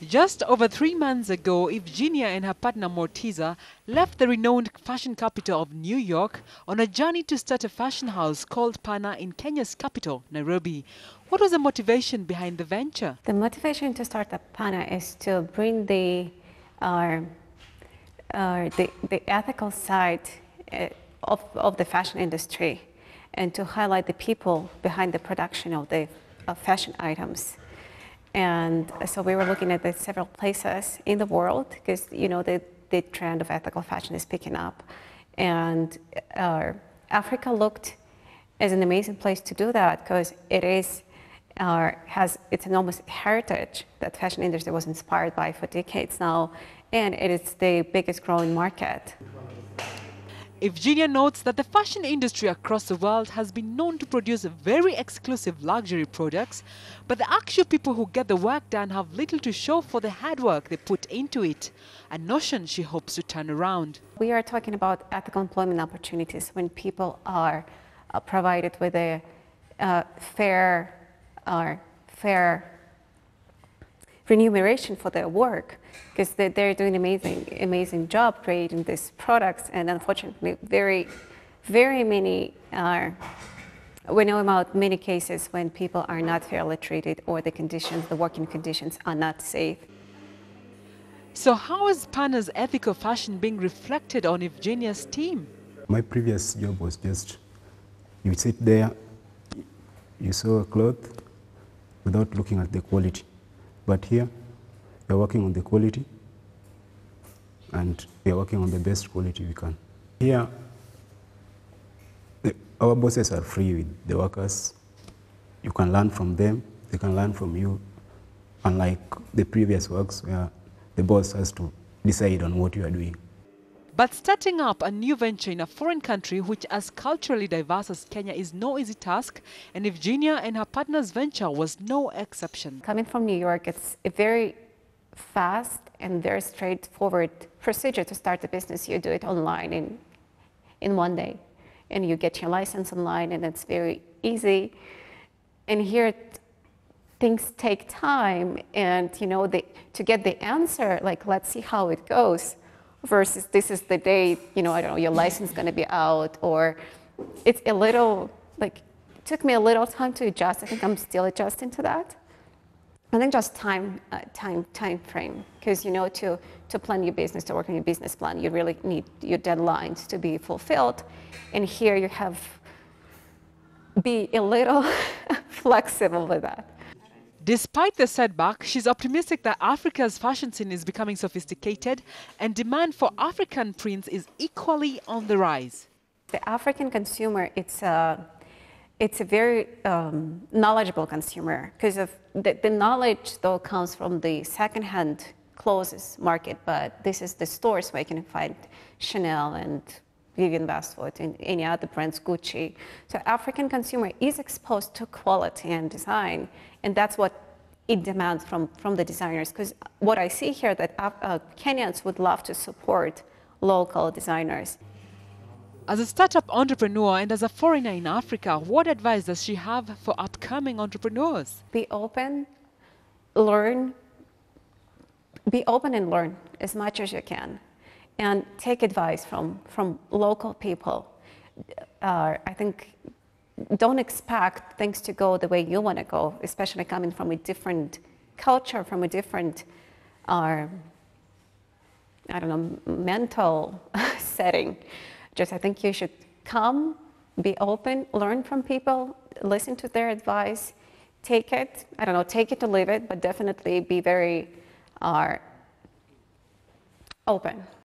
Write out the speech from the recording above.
Just over 3 months ago, Evgenia and her partner Mortiza left the renowned fashion capital of New York on a journey to start a fashion house called Panah in Kenya's capital, Nairobi. What was the motivation behind the venture? The motivation to start the Panah is to bring the ethical side of the fashion industry and to highlight the people behind the production of the fashion items. And so we were looking at several places in the world because, you know, the trend of ethical fashion is picking up. And Africa looked as an amazing place to do that because it is, has its enormous heritage that fashion industry was inspired by for decades now, and it is the biggest growing market. Evgenia notes that the fashion industry across the world has been known to produce very exclusive luxury products, but the actual people who get the work done have little to show for the hard work they put into it, a notion she hopes to turn around. We are talking about ethical employment opportunities when people are provided with a fair remuneration for their work, because they're doing amazing job creating these products, and unfortunately very many we know about many cases when people are not fairly treated or the working conditions are not safe. So how is Panah's ethical fashion being reflected on Evgenia's team? My previous job was just, you sit there, you sew a cloth without looking at the quality. But here, we're working on the quality, and we're working on the best quality we can. Here, our bosses are free with the workers. You can learn from them, they can learn from you, unlike the previous works where the boss has to decide on what you are doing. But starting up a new venture in a foreign country which as culturally diverse as Kenya is no easy task, and Evgenia and her partner's venture was no exception. Coming from New York, it's a very fast and very straightforward procedure to start a business. You do it online in one day, and you get your license online, and it's very easy. And here, things take time, and you know, to get the answer, like, let's see how it goes, versus this is the day, you know, I don't know, your license is going to be out, or it's a little, like, it took me a little time to adjust. I think I'm still adjusting to that. I think just time frame, because, you know, to plan your business, to work on your business plan, you really need your deadlines to be fulfilled. And here you have be a little flexible with that. Despite the setback, she's optimistic that Africa's fashion scene is becoming sophisticated and demand for African prints is equally on the rise. The African consumer, it's a very knowledgeable consumer, because of the knowledge, though, comes from the second-hand clothes market, but this is the stores where you can find Chanel and Vivienne Westwood and any other brands, Gucci. So African consumer is exposed to quality and design, and that's what it demands from the designers. Because what I see here, that Kenyans would love to support local designers. As a startup entrepreneur and as a foreigner in Africa, what advice does she have for upcoming entrepreneurs? Be open, learn. Be open and learn as much as you can, and take advice from local people. I think don't expect things to go the way you want to go, especially coming from a different culture, from a different, I don't know, mental setting. Just, I think you should come, be open, learn from people, listen to their advice, take it, I don't know, take it or leave it, but definitely be very open.